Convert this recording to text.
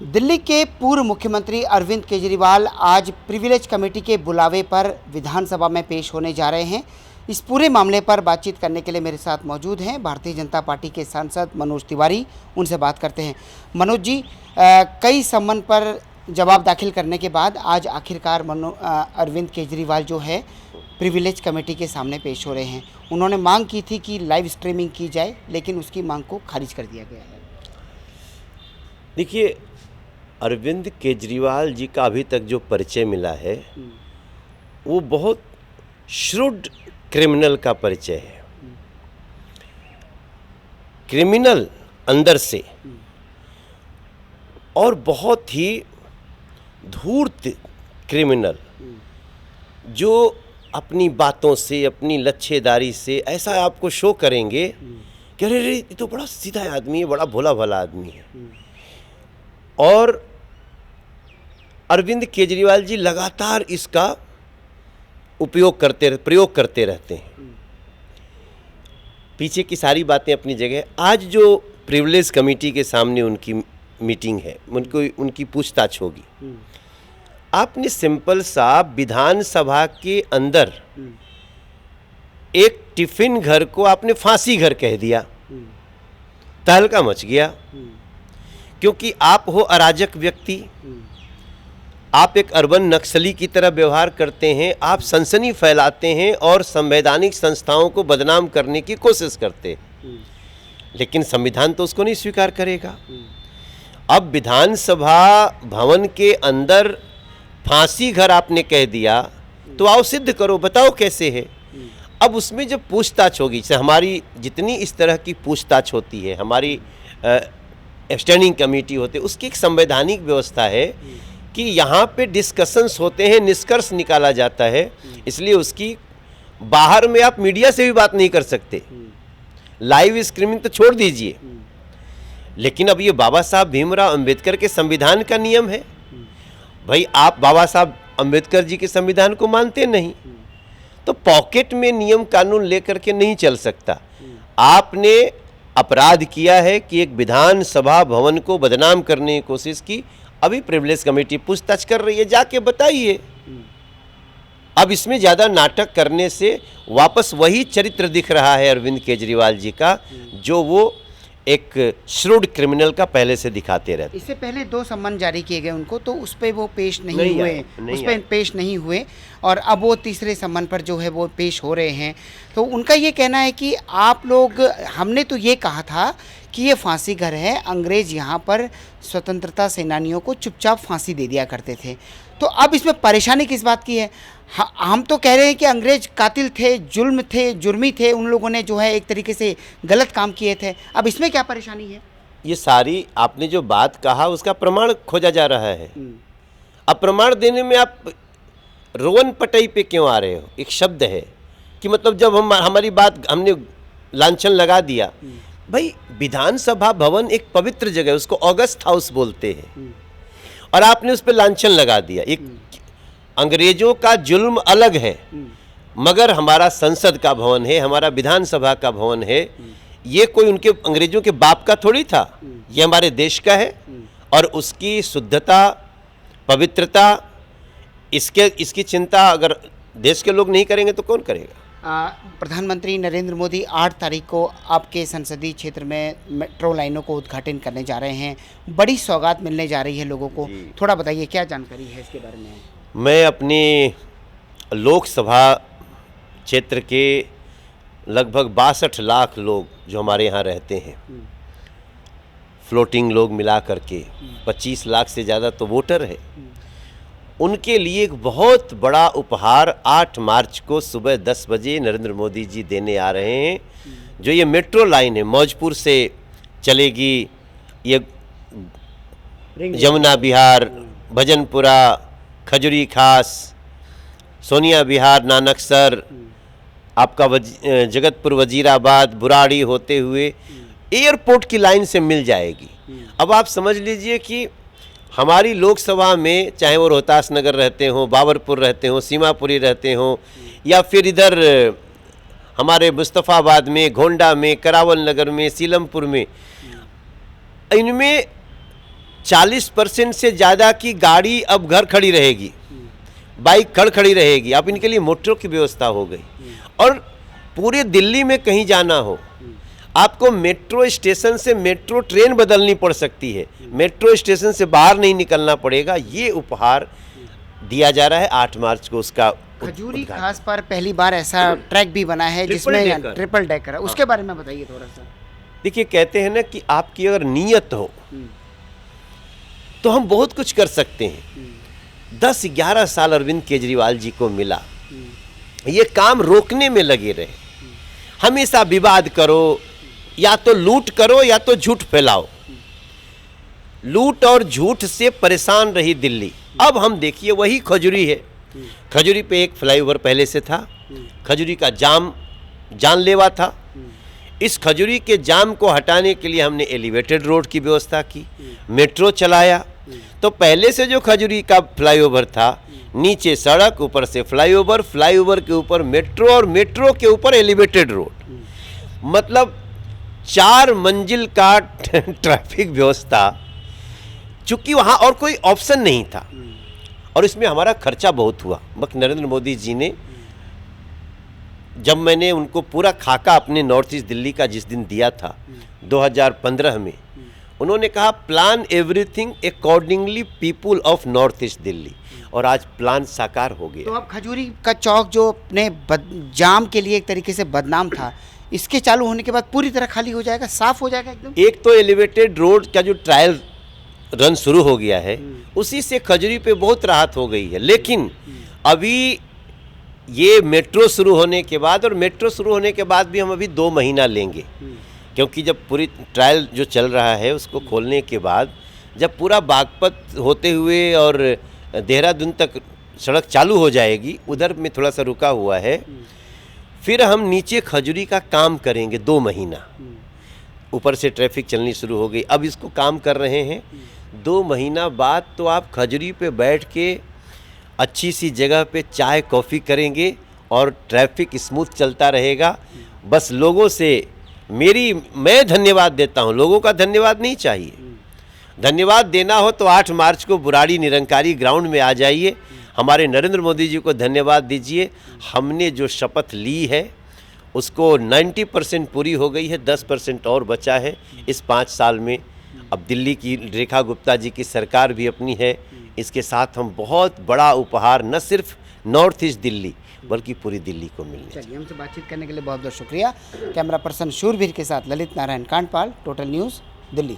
दिल्ली के पूर्व मुख्यमंत्री अरविंद केजरीवाल आज प्रिविलेज कमेटी के बुलावे पर विधानसभा में पेश होने जा रहे हैं। इस पूरे मामले पर बातचीत करने के लिए मेरे साथ मौजूद हैं भारतीय जनता पार्टी के सांसद मनोज तिवारी। उनसे बात करते हैं। मनोज जी, कई सम्मन पर जवाब दाखिल करने के बाद आज आखिरकार अरविंद केजरीवाल जो है प्रिविलेज कमेटी के सामने पेश हो रहे हैं। उन्होंने मांग की थी कि लाइव स्ट्रीमिंग की जाए, लेकिन उसकी मांग को खारिज कर दिया गया है। देखिए, अरविंद केजरीवाल जी का अभी तक जो परिचय मिला है वो बहुत श्रूड क्रिमिनल का परिचय है। क्रिमिनल अंदर से और बहुत ही धूर्त क्रिमिनल, जो अपनी बातों से, अपनी लच्छेदारी से ऐसा आपको शो करेंगे कि अरे रे, ये तो बड़ा सीधा आदमी है, बड़ा भोला भाला आदमी है। और अरविंद केजरीवाल जी लगातार इसका प्रयोग करते रहते हैं। पीछे की सारी बातें अपनी जगह। आज जो प्रिविलेज कमेटी के सामने उनकी मीटिंग है, उनकी पूछताछ होगी। आपने सिंपल सा विधानसभा के अंदर एक टिफिन घर को आपने फांसी घर कह दिया, तहलका मच गया। क्योंकि आप हो अराजक व्यक्ति, आप एक अर्बन नक्सली की तरह व्यवहार करते हैं, आप सनसनी फैलाते हैं और संवैधानिक संस्थाओं को बदनाम करने की कोशिश करते हैं। लेकिन संविधान तो उसको नहीं स्वीकार करेगा। अब विधानसभा भवन के अंदर फांसी घर आपने कह दिया, तो आओ सिद्ध करो, बताओ कैसे है। अब उसमें जब पूछताछ होगी, जैसे हमारी जितनी इस तरह की पूछताछ होती है, हमारी स्टैंडिंग कमेटी होते, उसकी एक संवैधानिक व्यवस्था है कि यहाँ पे डिस्कशंस होते हैं, निष्कर्ष निकाला जाता है। इसलिए उसकी बाहर में आप मीडिया से भी बात नहीं कर सकते, लाइव स्ट्रीमिंग तो छोड़ दीजिए। लेकिन अब ये बाबा साहब भीमराव अंबेडकर के संविधान का नियम है। भाई, आप बाबा साहब अंबेडकर जी के संविधान को मानते नहीं, तो पॉकेट में नियम कानून लेकर के नहीं चल सकता। आपने अपराध किया है कि एक विधानसभा भवन को बदनाम करने की कोशिश की। अभी प्रिविलेज कमेटी पूछताछ कर रही है, जाके बताइए। अब इसमें ज़्यादा नाटक करने से वापस वही चरित्र दिख रहा है अरविंद केजरीवाल जी का, जो वो एक श्रूड क्रिमिनल का पहले से दिखाते रहते। इससे पहले 2 सम्मन जारी किए गए उनको, तो उस पर वो पेश नहीं हुए और अब वो तीसरे सम्मन पर जो है वो पेश हो रहे हैं। तो उनका ये कहना है कि आप लोग, हमने तो ये कहा था कि ये फांसी घर है, अंग्रेज यहाँ पर स्वतंत्रता सेनानियों को चुपचाप फांसी दे दिया करते थे। तो अब इसमें परेशानी किस बात की है? हम तो कह रहे हैं कि अंग्रेज कातिल थे, जुर्मी थे, उन लोगों ने जो है एक तरीके से गलत काम किए थे। अब इसमें क्या परेशानी है? ये सारी आपने जो बात कहा उसका प्रमाण खोजा जा रहा है। अब प्रमाण देने में आप रोवन पटई पे क्यों आ रहे हो? एक शब्द है कि मतलब जब हमारी बात हमने लांछन लगा दिया। भाई, विधानसभा भवन एक पवित्र जगह है, उसको ऑगस्ट हाउस बोलते हैं, और आपने उस पर लांछन लगा दिया। एक अंग्रेजों का जुल्म अलग है, मगर हमारा संसद का भवन है, हमारा विधानसभा का भवन है। ये कोई उनके अंग्रेजों के बाप का थोड़ी था, ये हमारे देश का है। और उसकी शुद्धता, पवित्रता, इसकी चिंता अगर देश के लोग नहीं करेंगे तो कौन करेगा? प्रधानमंत्री नरेंद्र मोदी 8 तारीख को आपके संसदीय क्षेत्र में मेट्रो लाइनों को उद्घाटन करने जा रहे हैं। बड़ी सौगात मिलने जा रही है लोगों को, थोड़ा बताइए क्या जानकारी है इसके बारे में? मैं अपनी लोकसभा क्षेत्र के लगभग 62 लाख लोग जो हमारे यहाँ रहते हैं, फ्लोटिंग लोग मिला करके 25 लाख से ज़्यादा तो वोटर है, उनके लिए एक बहुत बड़ा उपहार 8 मार्च को सुबह 10 बजे नरेंद्र मोदी जी देने आ रहे हैं। जो ये मेट्रो लाइन है, मौजपुर से चलेगी, ये यमुना विहार, भजनपुरा, खजुरी खास, सोनिया विहार, नानकसर, आपका जगतपुर, वजीराबाद, बुराड़ी होते हुए एयरपोर्ट की लाइन से मिल जाएगी। अब आप समझ लीजिए कि हमारी लोकसभा में, चाहे वो रोहतास नगर रहते हों, बाबरपुर रहते हों, सीमापुरी रहते हों, या फिर इधर हमारे मुस्तफ़ाबाद में, गोंडा में, करावल नगर में, सीलमपुर में, इनमें 40% से ज़्यादा की गाड़ी अब घर खड़ी रहेगी, बाइक खड़ी रहेगी। अब इनके लिए मेट्रो की व्यवस्था हो गई। और पूरे दिल्ली में कहीं जाना हो, आपको मेट्रो स्टेशन से मेट्रो ट्रेन बदलनी पड़ सकती है, मेट्रो स्टेशन से बाहर नहीं निकलना पड़ेगा। ये उपहार दिया जा रहा है 8 मार्च को। उसका खजूरी खास पर पहली बार ऐसा ट्रैक भी बना है जिसमें ट्रिपल डेकर है, उसके बारे में बताइए थोड़ा सा। देखिए, कहते हैं ना कि आपकी अगर नीयत हो तो हम बहुत कुछ कर सकते हैं। 10-11 साल अरविंद केजरीवाल जी को मिला, ये काम रोकने में लगे रहे। हमेशा विवाद करो, या तो लूट करो या तो झूठ फैलाओ। लूट और झूठ से परेशान रही दिल्ली। अब हम देखिए वही खजूरी है। खजूरी पे एक फ्लाईओवर पहले से था, खजूरी का जाम जानलेवा था। इस खजूरी के जाम को हटाने के लिए हमने एलिवेटेड रोड की व्यवस्था की, मेट्रो चलाया। तो पहले से जो खजूरी का फ्लाईओवर था, नीचे सड़क, ऊपर से फ्लाईओवर, फ्लाईओवर के ऊपर मेट्रो और मेट्रो के ऊपर एलिवेटेड रोड, मतलब 4 मंजिल का ट्रैफिक व्यवस्था। चूंकि वहाँ और कोई ऑप्शन नहीं था और इसमें हमारा खर्चा बहुत हुआ। बस नरेंद्र मोदी जी ने, जब मैंने उनको पूरा खाका अपने नॉर्थ ईस्ट दिल्ली का जिस दिन दिया था 2015 में, उन्होंने कहा plan everything accordingly people of north east Delhi, और आज प्लान साकार हो गया। तो अब खजूरी का चौक जो अपने जाम के लिए एक तरीके से बदनाम था, इसके चालू होने के बाद पूरी तरह खाली हो जाएगा, साफ हो जाएगा एकदम। एक तो एलिवेटेड रोड का जो ट्रायल रन शुरू हो गया है, उसी से खजूरी पे बहुत राहत हो गई है। लेकिन अभी ये मेट्रो शुरू होने के बाद, और मेट्रो शुरू होने के बाद भी हम अभी 2 महीना लेंगे, क्योंकि जब पूरी ट्रायल जो चल रहा है उसको खोलने के बाद, जब पूरा बागपत होते हुए और देहरादून तक सड़क चालू हो जाएगी, उधर में थोड़ा सा रुका हुआ है, फिर हम नीचे खजूरी का काम करेंगे 2 महीना। ऊपर से ट्रैफिक चलनी शुरू हो गई, अब इसको काम कर रहे हैं। 2 महीना बाद तो आप खजूरी पे बैठ के अच्छी सी जगह पे चाय कॉफ़ी करेंगे और ट्रैफिक स्मूथ चलता रहेगा। बस लोगों से मैं धन्यवाद देता हूँ, लोगों का धन्यवाद नहीं चाहिए। धन्यवाद देना हो तो 8 मार्च को बुराड़ी निरंकारी ग्राउंड में आ जाइए, हमारे नरेंद्र मोदी जी को धन्यवाद दीजिए। हमने जो शपथ ली है उसको 90% पूरी हो गई है, 10% और बचा है इस 5 साल में। अब दिल्ली की रेखा गुप्ता जी की सरकार भी अपनी है, इसके साथ हम बहुत बड़ा उपहार न सिर्फ नॉर्थ ईस्ट दिल्ली बल्कि पूरी दिल्ली को मिलने। चलिए, हमसे बातचीत करने के लिए बहुत बहुत शुक्रिया। कैमरा पर्सन शूरवीर के साथ ललित नारायण कांडपाल, टोटल न्यूज़, दिल्ली।